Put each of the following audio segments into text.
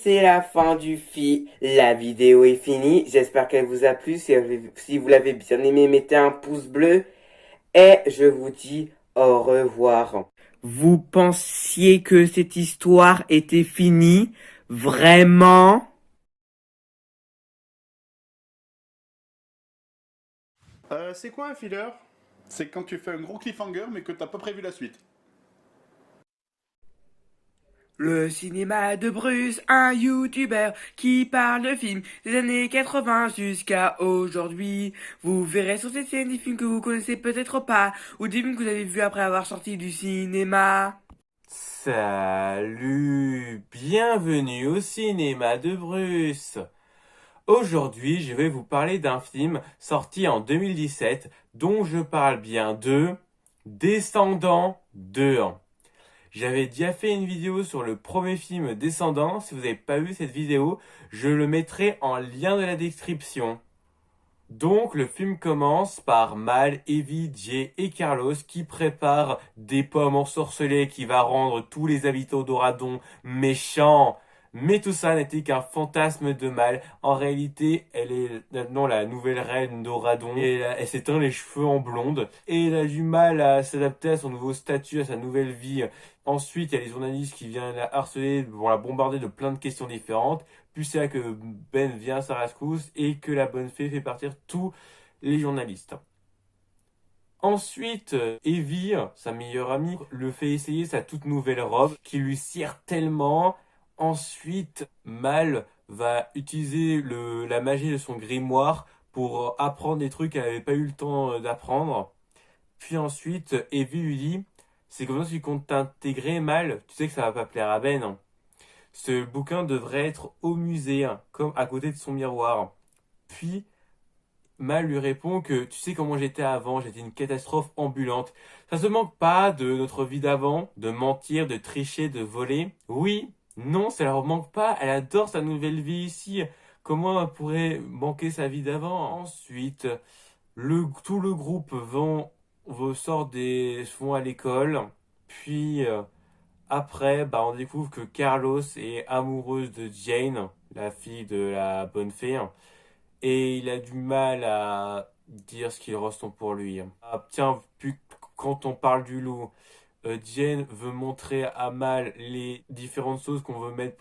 c'est la fin du film. La vidéo est finie. J'espère qu'elle vous a plu. Si vous l'avez bien aimé, mettez un pouce bleu. Et je vous dis au revoir. Vous pensiez que cette histoire était finie? Vraiment? C'est quoi un filler? C'est quand tu fais un gros cliffhanger mais que t'as pas prévu la suite. Le cinéma de Bruce, un youtubeur qui parle de films des années 80 jusqu'à aujourd'hui. Vous verrez sur cette scène des films que vous connaissez peut-être pas, ou des films que vous avez vus après avoir sorti du cinéma. Salut, bienvenue au cinéma de Bruce. Aujourd'hui, je vais vous parler d'un film sorti en 2017 dont je parle bien de Descendants 2. J'avais déjà fait une vidéo sur le premier film Descendants. Si vous n'avez pas vu cette vidéo, je le mettrai en lien de la description. Donc, le film commence par Mal, Evie, Jay et Carlos qui préparent des pommes ensorcelées qui va rendre tous les habitants d'Oradon méchants. Mais tout ça n'était qu'un fantasme de Mal. En réalité, elle est maintenant la nouvelle reine d'Oradon et elle s'est teint les cheveux en blonde et elle a du mal à s'adapter à son nouveau statut, à sa nouvelle vie. Ensuite, il y a les journalistes qui viennent la harceler, vont la bombarder de plein de questions différentes. Puis c'est là que Ben vient à sa rescousse et que la bonne fée fait partir tous les journalistes. Ensuite, Evie, sa meilleure amie, le fait essayer sa toute nouvelle robe qui lui sert tellement. Ensuite, Mal va utiliser la magie de son grimoire pour apprendre des trucs qu'elle n'avait pas eu le temps d'apprendre. Puis ensuite, Evie lui dit, c'est comme ça que tu comptes t'intégrer, Mal. Tu sais que ça va pas plaire à Ben, hein. Ce bouquin devrait être au musée, hein, comme à côté de son miroir. Puis, Mal lui répond que tu sais comment j'étais avant, j'étais une catastrophe ambulante. Ça se manque pas de notre vie d'avant, de mentir, de tricher, de voler. Oui, non, ça leur manque pas, elle adore sa nouvelle vie ici. Comment elle pourrait manquer sa vie d'avant? Ensuite, tout le groupe vont à l'école. Puis, après, on découvre que Carlos est amoureuse de Jane, la fille de la bonne fée, et il a du mal à dire ce qu'il ressent pour lui. Ah, tiens, puis quand on parle du loup, Jane veut montrer à Mal les différentes choses qu'on veut mettre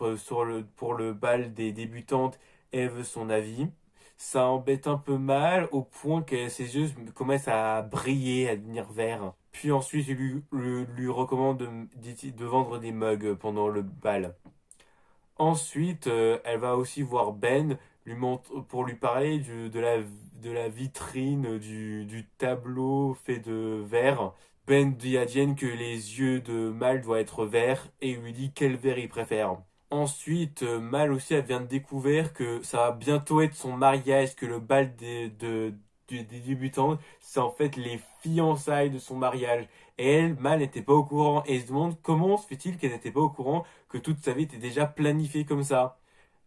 pour le bal des débutantes, et elle veut son avis. Ça embête un peu Mal au point que ses yeux commencent à briller, à devenir verts. Puis ensuite, lui recommande de vendre des mugs pendant le bal. Ensuite, elle va aussi voir Ben pour lui parler de la vitrine, du tableau fait de verre. Ben dit à Jen que les yeux de Mal doivent être verts et lui dit quel verre il préfère. Ensuite, Mal aussi, elle vient de découvrir que ça va bientôt être son mariage, que le bal des débutantes, c'est en fait les fiançailles de son mariage. Et elle, Mal, n'était pas au courant. Et elle se demande comment se fait-il qu'elle n'était pas au courant que toute sa vie était déjà planifiée comme ça.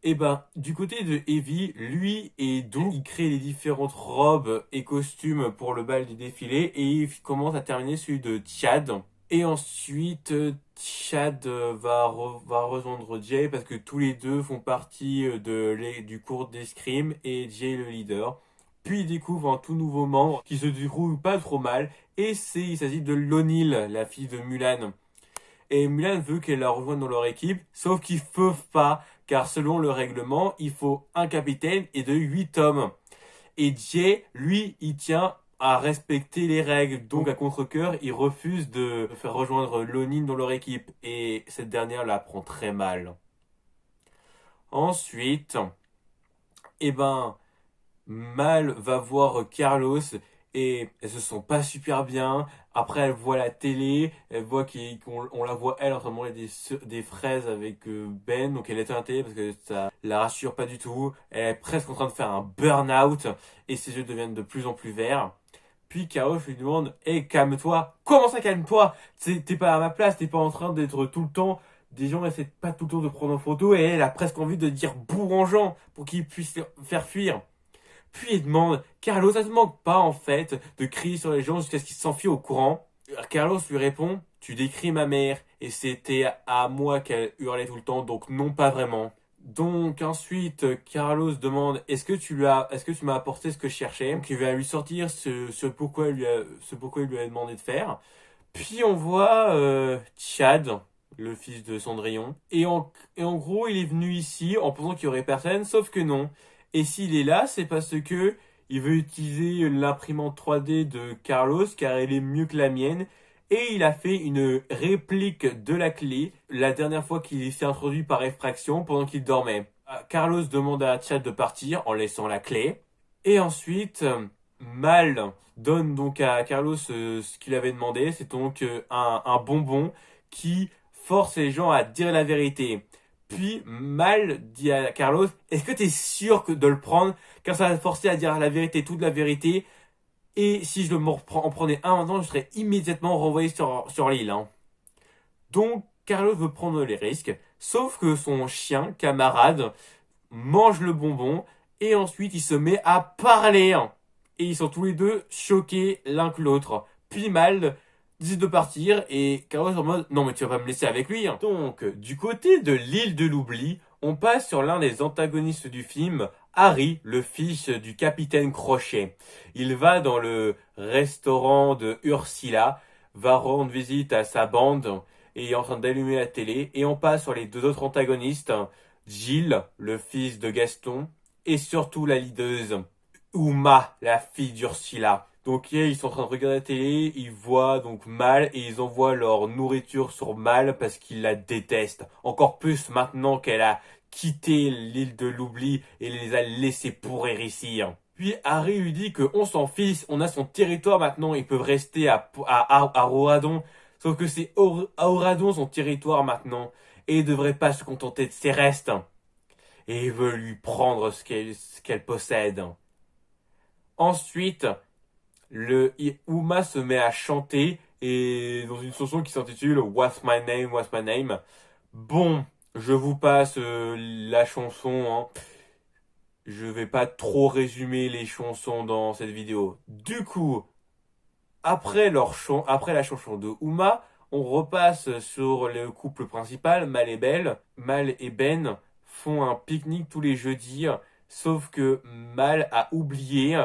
Et du côté de Evie, lui et Doug, il crée les différentes robes et costumes pour le bal du défilé et il commence à terminer celui de Chad. Et ensuite, Chad va rejoindre Jay parce que tous les deux font partie du cours d'escrime et Jay est le leader. Puis il découvre un tout nouveau membre qui se déroule pas trop mal et il s'agit de Lonil, la fille de Mulan. Et Mulan veut qu'elle la rejoigne dans leur équipe, sauf qu'ils ne peuvent pas, car selon le règlement, il faut un capitaine et de 8 hommes. Et Jay, lui, il tient à respecter les règles, donc à contre-cœur, il refuse de faire rejoindre Lonine dans leur équipe, et cette dernière la prend très mal. Ensuite, eh ben, Mal va voir Carlos et elles se sent pas super bien. Après, elle voit la télé, elle voit qu'on la voit elle en train de manger des fraises avec Ben, donc elle éteint la télé parce que ça la rassure pas du tout. Elle est presque en train de faire un burn-out et ses yeux deviennent de plus en plus verts. Puis Carlos lui demande, hé, calme-toi. Comment ça, calme-toi? T'es pas à ma place, t'es pas en train d'être tout le temps. Des gens essaient pas tout le temps de prendre en photo et elle a presque envie de dire bourrangeant pour qu'il puisse faire fuir. Puis il demande, Carlos, ça te manque pas en fait de crier sur les gens jusqu'à ce qu'ils s'enfuient au courant? Carlos lui répond, tu décris ma mère et c'était à moi qu'elle hurlait tout le temps, donc non pas vraiment. Donc ensuite, Carlos demande est-ce que tu m'as apporté ce que je cherchais? Donc il va lui sortir ce pourquoi il lui a demandé de faire. Puis on voit Chad, le fils de Cendrillon. Et en gros, il est venu ici en pensant qu'il y aurait personne, sauf que non. Et s'il est là, c'est parce que il veut utiliser l'imprimante 3D de Carlos, car elle est mieux que la mienne. Et il a fait une réplique de la clé la dernière fois qu'il s'est introduit par effraction pendant qu'il dormait. Carlos demande à Chad de partir en laissant la clé. Et ensuite, Mal donne donc à Carlos ce qu'il avait demandé. C'est donc un bonbon qui force les gens à dire la vérité. Puis Mal dit à Carlos, est-ce que tu es sûr de le prendre? Car ça va te forcer à dire la vérité, toute la vérité. Et si je en prenais un maintenant, je serais immédiatement renvoyé sur l'île. Hein. Donc Carlos veut prendre les risques. Sauf que son chien, camarade, mange le bonbon. Et ensuite il se met à parler. Et ils sont tous les deux choqués l'un que l'autre. Puis Mal décide de partir et Carlos est en mode non mais tu vas pas me laisser avec lui. Hein. Donc du côté de l'île de l'oubli, on passe sur l'un des antagonistes du film, Harry, le fils du capitaine Crochet. Il va dans le restaurant de Ursula, va rendre visite à sa bande et est en train d'allumer la télé. Et on passe sur les deux autres antagonistes, Jill, le fils de Gaston, et surtout la leaduse, Uma, la fille d'Ursula. Donc ils sont en train de regarder la télé, ils voient donc Mal et ils envoient leur nourriture sur Mal parce qu'ils la détestent. Encore plus maintenant qu'elle a quitté l'île de l'oubli et les a laissés pourrir ici. Puis Harry lui dit que on s'en fiche, on a son territoire maintenant, ils peuvent rester à Auradon. Sauf que c'est Auradon son territoire maintenant et il devrait pas se contenter de ses restes. Et il veut lui prendre ce qu'elle possède. Ensuite, Uma se met à chanter et dans une chanson qui s'intitule What's My Name, What's My Name. Bon, je vous passe la chanson. Hein. Je vais pas trop résumer les chansons dans cette vidéo. Du coup, après la chanson de Uma, on repasse sur le couple principal, Mal et Belle. Mal et Ben font un pique-nique tous les jeudis, sauf que Mal a oublié,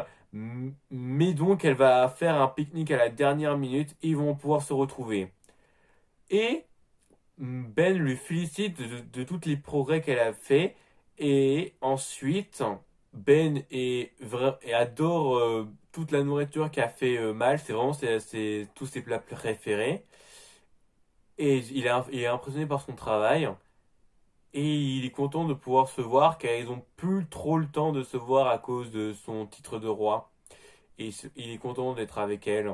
mais donc elle va faire un pique-nique à la dernière minute et ils vont pouvoir se retrouver. Et Ben lui félicite de tous les progrès qu'elle a fait et ensuite Ben et adore toute la nourriture qu'a fait Mal, c'est vraiment tous ses plats préférés et il est impressionné par son travail. Et il est content de pouvoir se voir car ils ont plus trop le temps de se voir à cause de son titre de roi. Et il est content d'être avec elle.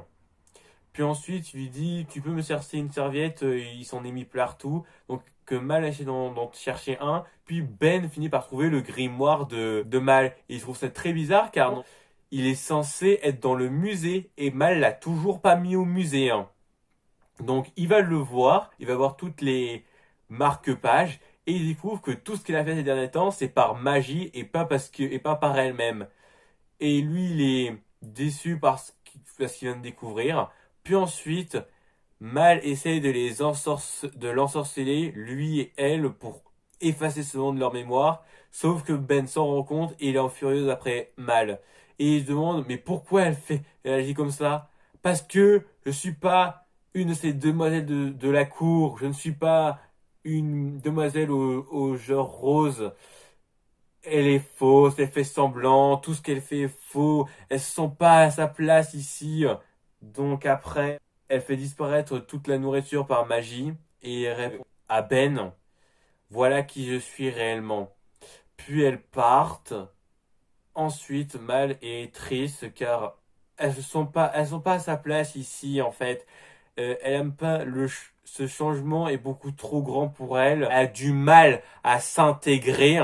Puis ensuite, il lui dit, tu peux me chercher une serviette, il s'en est mis partout. Donc que Mal essaie d'en chercher un. Puis Ben finit par trouver le grimoire de Mal. Et il trouve ça très bizarre car non, il est censé être dans le musée et Mal l'a toujours pas mis au musée. Hein. Donc il va le voir, il va voir toutes les marque-pages et il découvre que tout ce qu'elle a fait ces derniers temps, c'est par magie et pas par elle-même. Et lui, il est déçu parce qu'il vient de découvrir. Puis ensuite, Mal essaye de l'ensorceler, lui et elle, pour effacer ce nom de leur mémoire. Sauf que Ben s'en rend compte et il est en furieuse après Mal. Et il se demande, mais pourquoi elle agit comme ça? Parce que je suis pas une de ces demoiselles de la cour. Je ne suis pas une demoiselle au genre rose. Elle est fausse, elle fait semblant, tout ce qu'elle fait est faux, elle se sent pas à sa place ici. Donc après, elle fait disparaître toute la nourriture par magie et elle répond à Ben, voilà qui je suis réellement. Puis elles partent. Ensuite, Mal est triste car elles sont pas à sa place ici en fait. Elle aime pas ce changement est beaucoup trop grand pour elle. Elle a du mal à s'intégrer.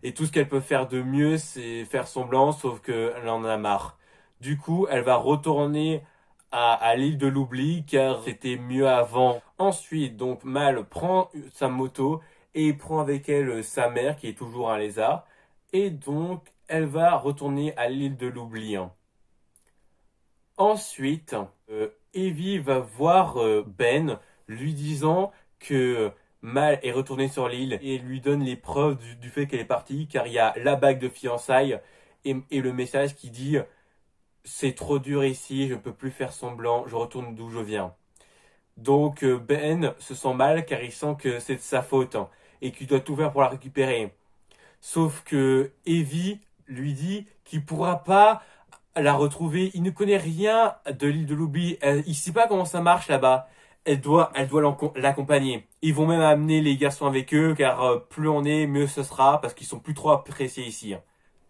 Et tout ce qu'elle peut faire de mieux, c'est faire semblant, sauf qu'elle en a marre. Du coup, elle va retourner à l'île de l'oubli, car c'était mieux avant. Ensuite, donc, Mal prend sa moto et prend avec elle sa mère, qui est toujours un lézard. Et donc, elle va retourner à l'île de l'oubli. Hein. Ensuite, Evie va voir Ben, lui disant que Mal est retournée sur l'île et lui donne les preuves du fait qu'elle est partie, car il y a la bague de fiançailles et le message qui dit c'est trop dur ici, je ne peux plus faire semblant, je retourne d'où je viens. Donc Ben se sent mal car il sent que c'est de sa faute hein, et qu'il doit tout faire pour la récupérer. Sauf que Evie lui dit qu'il pourra pas la retrouver. Il ne connaît rien de l'île de l'oubli. Il sait pas comment ça marche là-bas. Elle doit l'accompagner. Ils vont même amener les garçons avec eux, car plus on est, mieux ce sera, parce qu'ils sont plus trop appréciés ici.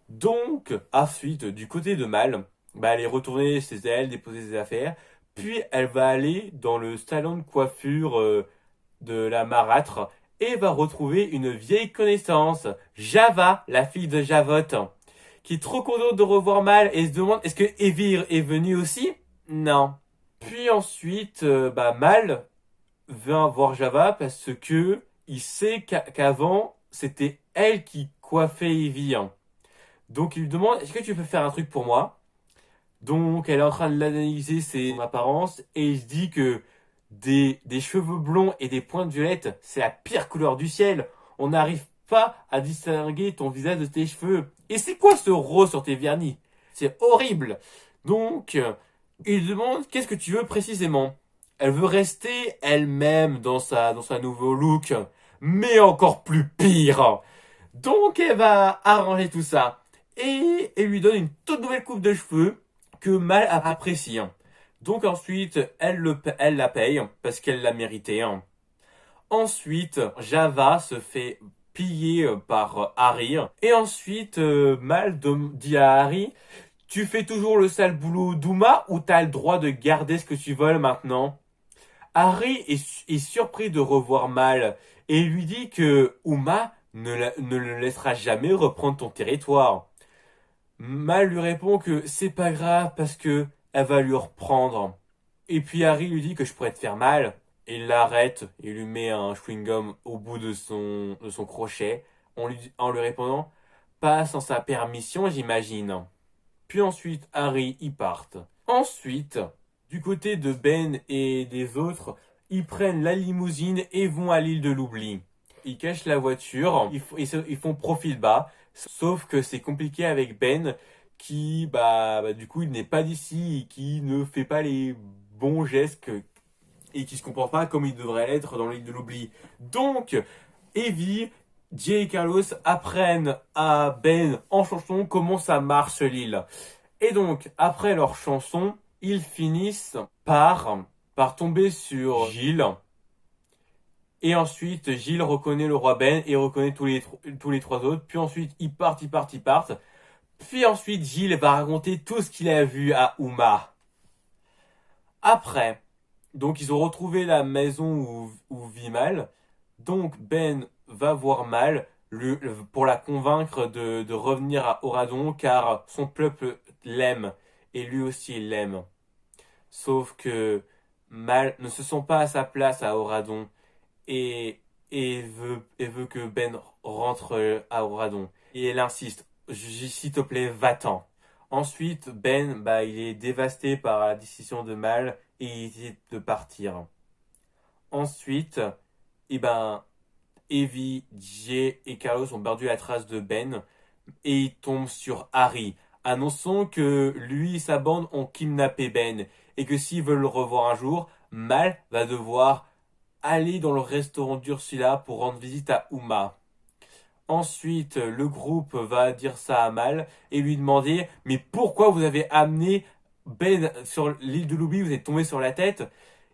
Donc, ensuite, du côté de Mal, elle est retournée chez elle, déposer ses affaires, puis elle va aller dans le salon de coiffure de la marâtre, et va retrouver une vieille connaissance, Java, la fille de Javotte, qui est trop contente de revoir Mal et se demande est-ce que Evie est venue aussi? Non. Puis ensuite, Mal vient voir Java parce que il sait qu'avant, c'était elle qui coiffait Evie. Hein. Donc il lui demande est-ce que tu peux faire un truc pour moi? Donc elle est en train de l'analyser son apparence et il se dit que des cheveux blonds et des pointes violettes, c'est la pire couleur du ciel. On n'arrive pas à distinguer ton visage de tes cheveux. Et c'est quoi ce rose sur tes vernis? C'est horrible. Donc, il demande qu'est-ce que tu veux précisément. Elle veut rester elle-même dans sa nouveau look, mais encore plus pire. Donc, elle va arranger tout ça. Et elle lui donne une toute nouvelle coupe de cheveux que Mal apprécie. Donc ensuite, elle la paye parce qu'elle l'a mérité. Hein. Ensuite, Java se fait piller par Harry. Et ensuite, Mal dit à Harry, tu fais toujours le sale boulot d'Uma ou t'as le droit de garder ce que tu voles maintenant? Harry est surpris de revoir Mal et lui dit que Uma ne le laissera jamais reprendre ton territoire. Mal lui répond que c'est pas grave parce que elle va lui reprendre. Et puis Harry lui dit que je pourrais te faire mal. Il l'arrête, il lui met un chewing-gum au bout de son crochet en lui répondant pas sans sa permission, j'imagine. Puis ensuite, Harry y partent. Ensuite, du côté de Ben et des autres, ils prennent la limousine et vont à l'île de l'oubli. Ils cachent la voiture, ils font profil bas, sauf que c'est compliqué avec Ben qui, du coup, il n'est pas d'ici, qui ne fait pas les bons gestes et qui se comporte pas comme il devrait l'être dans l'île de l'oubli. Donc, Evie, Jay et Carlos apprennent à Ben en chanson comment ça marche l'île. Et donc, après leur chanson, ils finissent par tomber sur Gilles. Et ensuite, Gilles reconnaît le roi Ben et reconnaît tous les trois autres. Puis ensuite, ils partent. Puis ensuite, Gilles va raconter tout ce qu'il a vu à Uma. Après, donc ils ont retrouvé la maison où vit Mal. Donc Ben va voir Mal pour la convaincre de revenir à Oradon car son peuple l'aime et lui aussi il l'aime. Sauf que Mal ne se sent pas à sa place à Oradon et veut que Ben rentre à Oradon. Et elle insiste, s'il te plaît, va-t'en. Ensuite, Ben, il est dévasté par la décision de Mal et il hésite de partir. Ensuite, Evie, Jay et Carlos ont perdu la trace de Ben et ils tombent sur Harry, annonçant que lui et sa bande ont kidnappé Ben et que s'ils veulent le revoir un jour, Mal va devoir aller dans le restaurant d'Ursula pour rendre visite à Uma. Ensuite, le groupe va dire ça à Mal et lui demander mais pourquoi vous avez amené Ben sur l'île de l'oubli, vous êtes tombé sur la tête?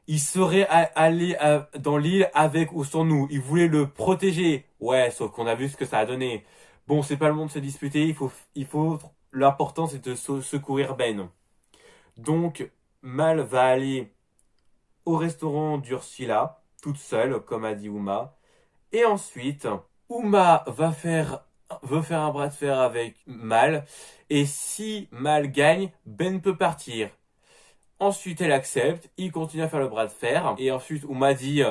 Il serait allé dans l'île avec ou sans nous. Il voulait le protéger. Ouais, sauf qu'on a vu ce que ça a donné. Bon, c'est pas le moment de se disputer. L'important c'est de secourir Ben. Donc, Mal va aller au restaurant d'Ursula, toute seule, comme a dit Uma. Et ensuite, Uma veut faire un bras de fer avec Mal. Et si Mal gagne, Ben peut partir. Ensuite, elle accepte. Il continue à faire le bras de fer. Et ensuite, Uma dit,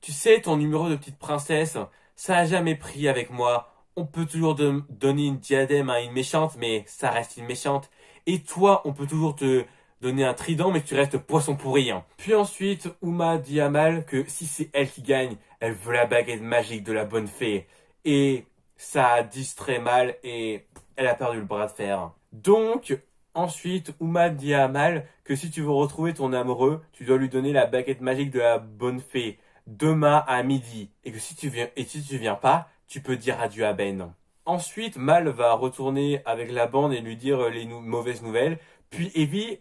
tu sais, ton numéro de petite princesse, ça a jamais pris avec moi. On peut toujours donner une diadème à une méchante, mais ça reste une méchante. Et toi, on peut toujours te donner un trident, mais tu restes poisson pourri. Hein. Puis ensuite, Uma dit à Mal que si c'est elle qui gagne, elle veut la baguette magique de la bonne fée. Et ça a distrait Mal et elle a perdu le bras de fer. Donc, ensuite, Uma dit à Mal que si tu veux retrouver ton amoureux, tu dois lui donner la baguette magique de la bonne fée demain à midi. Et que si tu viens pas, tu peux dire adieu à Ben. Ensuite, Mal va retourner avec la bande et lui dire les mauvaises nouvelles. Puis Evie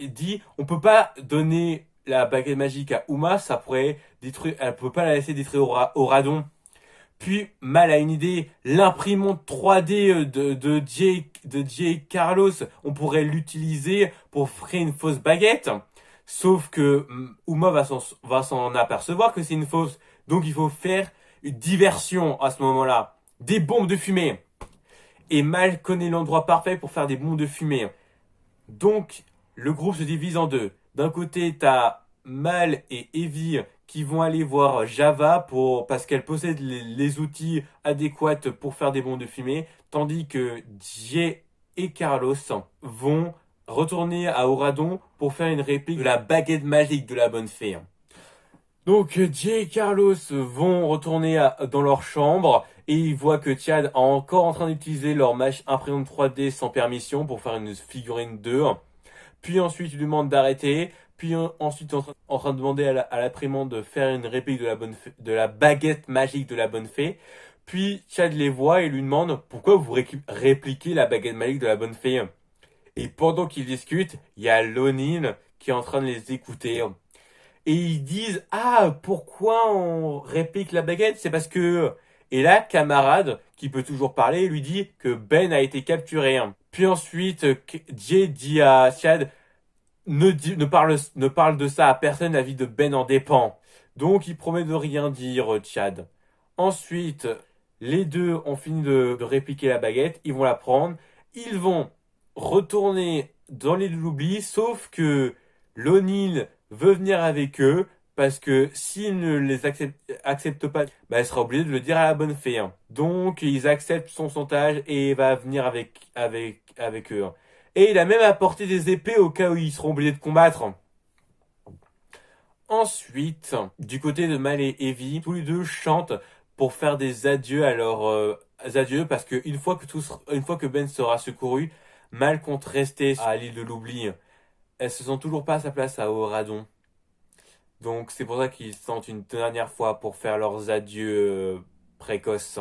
dit, on peut pas donner la baguette magique à Uma, ça pourrait détruire, elle peut pas la laisser détruire au radon. Puis Mal a une idée, l'imprimante 3D de J. Carlos, on pourrait l'utiliser pour créer une fausse baguette. Sauf que Uma va s'en apercevoir que c'est une fausse. Donc il faut faire une diversion à ce moment-là. Des bombes de fumée. Et Mal connaît l'endroit parfait pour faire des bombes de fumée. Donc le groupe se divise en deux. D'un côté, t'as Mal et Evie qui vont aller voir Java parce qu'elle possède les outils adéquats pour faire des bombes de fumée, tandis que Jay et Carlos vont retourner à Oradon pour faire une réplique de la baguette magique de la bonne fée. Donc Jay et Carlos vont retourner dans leur chambre et ils voient que Chad est encore en train d'utiliser leur imprimante 3D sans permission pour faire une figurine 2. Puis ensuite ils lui demandent d'arrêter. Puis ensuite en train de demander à l'imprimante de faire une réplique de la baguette magique de la bonne fée. Puis Chad les voit et lui demande pourquoi vous répliquez la baguette magique de la bonne fée. Et pendant qu'ils discutent, il y a Lonine qui est en train de les écouter. Et ils disent ah pourquoi on réplique la baguette, c'est parce que et là camarade qui peut toujours parler lui dit que Ben a été capturé. Puis ensuite Jay dit à Chad ne parle de ça à personne, la vie de Ben en dépend. Donc il promet de rien dire, Chad. Ensuite, les deux ont fini de répliquer la baguette, ils vont la prendre, ils vont retourner dans l'île de l'oubli, sauf que l'O'Neill veut venir avec eux, parce que s'il ne les accepte pas, bah, elle sera obligée de le dire à la bonne fée. Donc ils acceptent son chantage et va venir avec eux. Et il a même apporté des épées au cas où ils seront obligés de combattre. Ensuite, du côté de Mal et Evie, tous les deux chantent pour faire des adieux à leurs adieux parce que une fois que Ben sera secouru, Mal compte rester à l'île de l'oubli. Elle se sent toujours pas à sa place à Oradon. Donc c'est pour ça qu'ils sentent une dernière fois pour faire leurs adieux précoces.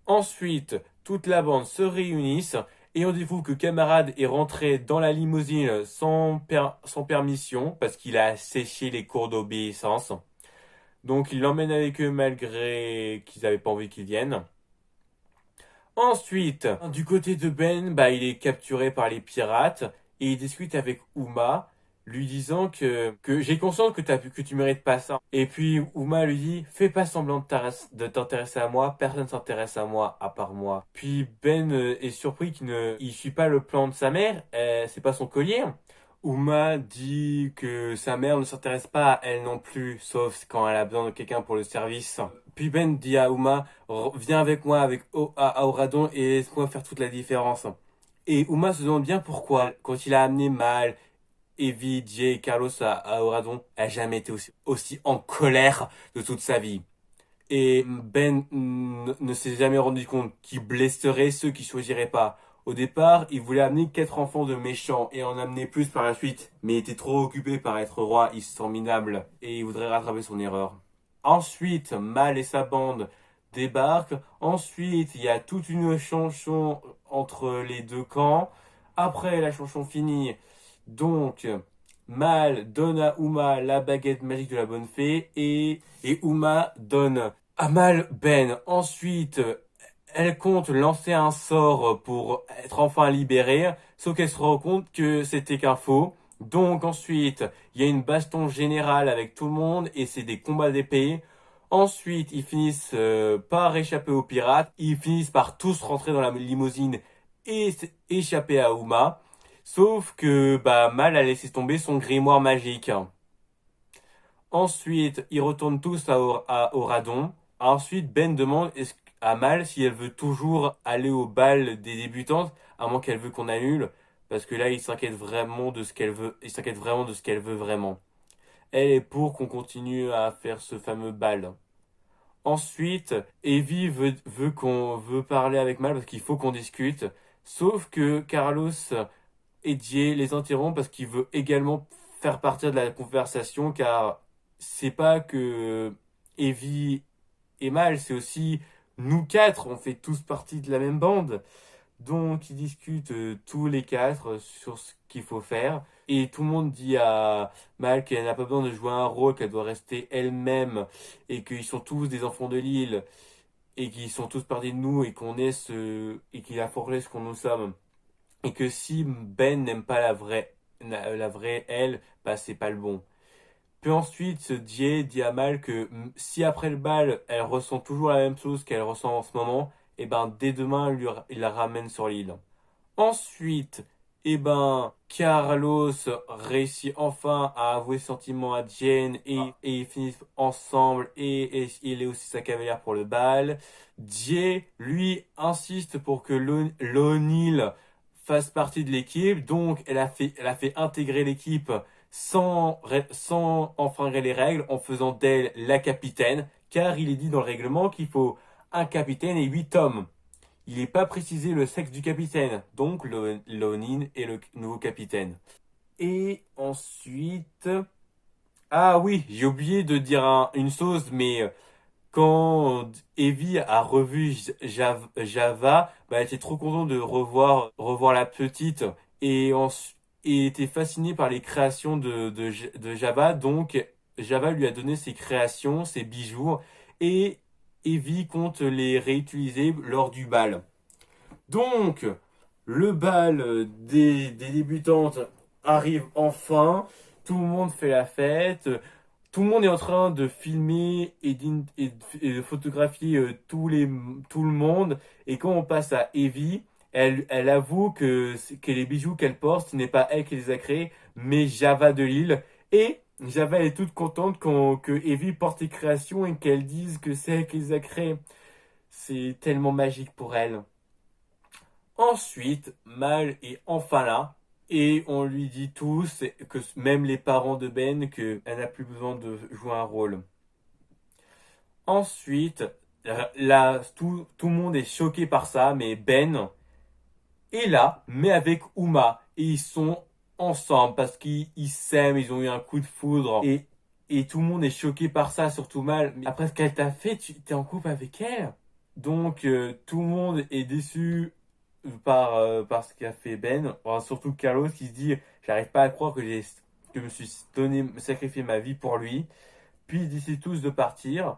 Ensuite, toute la bande se réunissent et on découvre que Camarade est rentré dans la limousine sans permission parce qu'il a séché les cours d'obéissance. Donc il l'emmène avec eux malgré qu'ils n'avaient pas envie qu'il vienne. Ensuite, du côté de Ben, bah, il est capturé par les pirates et il discute avec Uma, lui disant que j'ai conscience que tu mérites pas ça. Et puis Uma lui dit, fais pas semblant de t'intéresser à moi, personne s'intéresse à moi à part moi. Puis Ben est surpris il suit pas le plan de sa mère, c'est pas son collier. Uma dit que sa mère ne s'intéresse pas à elle non plus, sauf quand elle a besoin de quelqu'un pour le service. Puis Ben dit à Uma, viens avec moi à Oradon et laisse-moi faire toute la différence. Et Uma se demande bien pourquoi, quand il a amené Mal, Evie, Jay et Carlos à Oradon, elle n'a jamais été aussi en colère de toute sa vie. Et Ben ne s'est jamais rendu compte qu'il blesserait ceux qui choisiraient pas. Au départ, il voulait amener 4 enfants de méchants et en amener plus par la suite. Mais il était trop occupé par être roi, il se sent minable et il voudrait rattraper son erreur. Ensuite, Mal et sa bande débarquent. Ensuite, il y a toute une chanson entre les deux camps. Après la chanson finie, donc Mal donne à Uma la baguette magique de la bonne fée et Uma donne à Mal Ben. Ensuite, elle compte lancer un sort pour être enfin libérée, sauf qu'elle se rend compte que c'était qu'un faux. Donc ensuite, il y a une baston générale avec tout le monde et c'est des combats d'épée. Ensuite, ils finissent par échapper aux pirates. Ils finissent par tous rentrer dans la limousine et échapper à Uma. Sauf que Mal a laissé tomber son grimoire magique. Ensuite, ils retournent tous à Oradon. Ensuite, Ben demande à Mal si elle veut toujours aller au bal des débutantes, à moins qu'elle veut qu'on annule, parce que là, il s'inquiète vraiment de ce qu'elle veut. Il s'inquiète vraiment de ce qu'elle veut vraiment. Elle est pour qu'on continue à faire ce fameux bal. Ensuite, Evie veut parler avec Mal parce qu'il faut qu'on discute. Sauf que Carlos et Jay les interrompent parce qu'il veut également faire partir de la conversation car c'est pas que Evie et Mal, c'est aussi nous quatre, on fait tous partie de la même bande. Donc ils discutent tous les quatre sur ce qu'il faut faire. Et tout le monde dit à Mal qu'elle n'a pas besoin de jouer un rôle, qu'elle doit rester elle-même. Et qu'ils sont tous des enfants de l'île. Et qu'ils sont tous partis de nous et qu'on est ce... et qu'il a forgé ce qu'on nous sommes. Et que si Ben n'aime pas la vraie elle, bah c'est pas le bon. Puis ensuite, Jay dit à Mal que si après le bal, elle ressent toujours la même chose qu'elle ressent en ce moment, et ben dès demain, il la ramène sur l'île. Ensuite, eh ben, Carlos réussit enfin à avouer ses sentiments à Jane et ils finissent ensemble et il est aussi sa cavalière pour le bal. Jay, lui, insiste pour que L'O'Neill fasse partie de l'équipe, donc elle a fait intégrer l'équipe sans enfreindre les règles en faisant d'elle la capitaine, car il est dit dans le règlement qu'il faut un capitaine et 8 hommes. Il n'est pas précisé le sexe du capitaine, donc Lonin est le nouveau capitaine. Et ensuite... Ah oui, j'ai oublié de dire une chose, mais quand Evie a revu Java, bah, elle était trop contente de revoir la petite et était fascinée par les créations de Java. Donc Java lui a donné ses créations, ses bijoux, et Evie compte les réutiliser lors du bal. Donc, le bal des débutantes arrive enfin. Tout le monde fait la fête. Tout le monde est en train de filmer et de photographier tout le monde. Et quand on passe à Evie, elle avoue que les bijoux qu'elle porte, ce n'est pas elle qui les a créés, mais Java de Lille. Et Java est toute contente que Evie porte ses créations et qu'elle dise que c'est elle qui les a créées. C'est tellement magique pour elle. Ensuite, Mal est enfin là et on lui dit tous, que même les parents de Ben, qu'elle n'a plus besoin de jouer un rôle. Ensuite, là, tout le monde est choqué par ça, mais Ben est là, mais avec Uma. Et ils sont ensemble parce qu'ils s'aiment, ils ont eu un coup de foudre. Et tout le monde est choqué par ça, surtout Mal. Mais après ce qu'elle t'a fait, tu es en couple avec elle. Donc tout le monde est déçu par ce qu'a fait Ben. Enfin, surtout Carlos qui se dit j'arrive pas à croire que je me suis sacrifié ma vie pour lui. Puis ils décident tous de partir.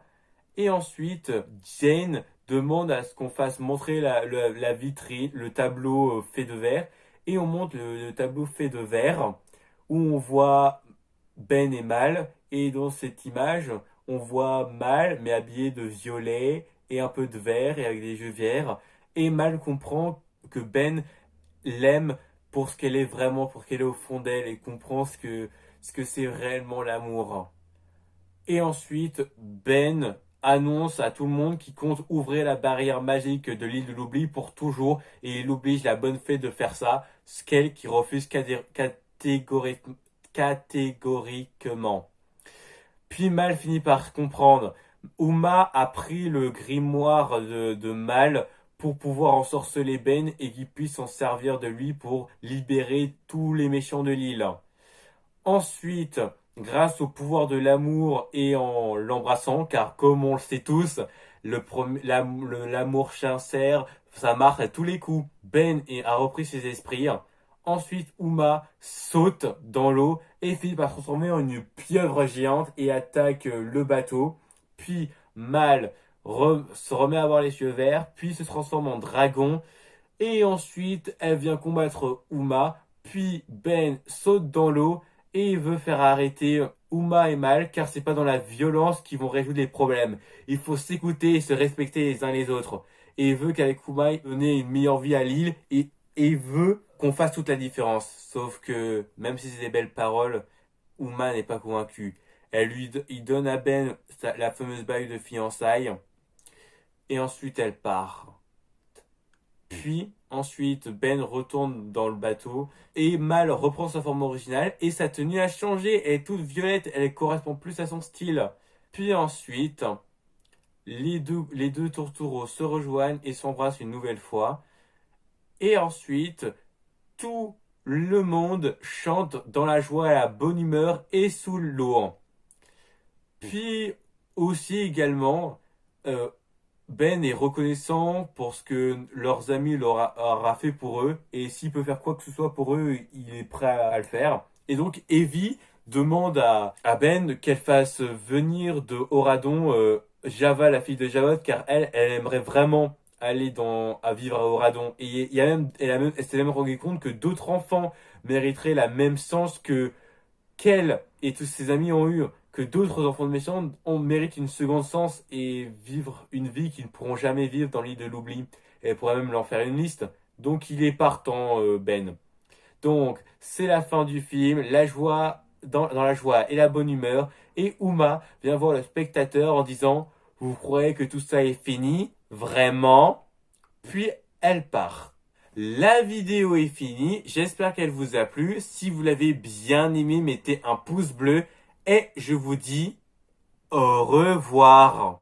Et ensuite, Jane demande à ce qu'on fasse montrer la vitrine, le tableau fait de verre. Et on montre le tableau fait de verre où on voit Ben et Mal. Et dans cette image, on voit Mal, mais habillé de violet et un peu de vert et avec des yeux verts. Et Mal comprend que Ben l'aime pour ce qu'elle est vraiment, pour ce qu'elle est au fond d'elle et comprend ce que c'est réellement l'amour. Et ensuite, Ben annonce à tout le monde qu'il compte ouvrir la barrière magique de l'île de l'oubli pour toujours et il oblige la bonne fée de faire ça, ce qu'elle qui refuse catégoriquement. Puis Mal finit par comprendre. Uma a pris le grimoire de Mal pour pouvoir ensorceler Ben et qu'il puisse s'en servir de lui pour libérer tous les méchants de l'île. Ensuite, grâce au pouvoir de l'amour et en l'embrassant, car comme on le sait tous, l'amour sincère, ça marche à tous les coups. A repris ses esprits. Ensuite, Uma saute dans l'eau et finit par se transformer en une pieuvre géante et attaque le bateau. Puis Mal se remet à avoir les yeux verts, puis se transforme en dragon. Et ensuite, elle vient combattre Uma. Puis Ben saute dans l'eau et il veut faire arrêter Uma et Mal car c'est pas dans la violence qu'ils vont résoudre les problèmes. Il faut s'écouter et se respecter les uns les autres. Et il veut qu'avec Uma, il donne une meilleure vie à l'île et il veut qu'on fasse toute la différence. Sauf que même si c'est des belles paroles, Uma n'est pas convaincue. Il donne à Ben la fameuse bague de fiançailles et ensuite elle part. Puis, ensuite, Ben retourne dans le bateau et Mal reprend sa forme originale et sa tenue a changé. Elle est toute violette, elle correspond plus à son style. Puis ensuite, les deux tourtereaux se rejoignent et s'embrassent une nouvelle fois. Et ensuite, tout le monde chante dans la joie, à la bonne humeur et sous l'eau. Puis aussi également, euh, Ben est reconnaissant pour ce que leurs amis aura fait pour eux. Et s'il peut faire quoi que ce soit pour eux, il est prêt à le faire. Et donc Evie demande à Ben qu'elle fasse venir de Oradon Java, la fille de Javot, car elle aimerait vraiment aller à vivre à Oradon. Et il y a même, elle s'est même rendue compte que d'autres enfants mériteraient la même chance que qu'elle et tous ses amis ont eu, que d'autres enfants de méchants méritent une seconde chance et vivre une vie qu'ils ne pourront jamais vivre dans l'île de l'oubli. Et elle pourrait même leur faire une liste. Donc il est partant, Ben. Donc c'est la fin du film, la joie, dans la joie et la bonne humeur. Et Uma vient voir le spectateur en disant: Vous croyez que tout ça est fini? Vraiment? Puis elle part. La vidéo est finie, j'espère qu'elle vous a plu. Si vous l'avez bien aimé, mettez un pouce bleu et je vous dis au revoir.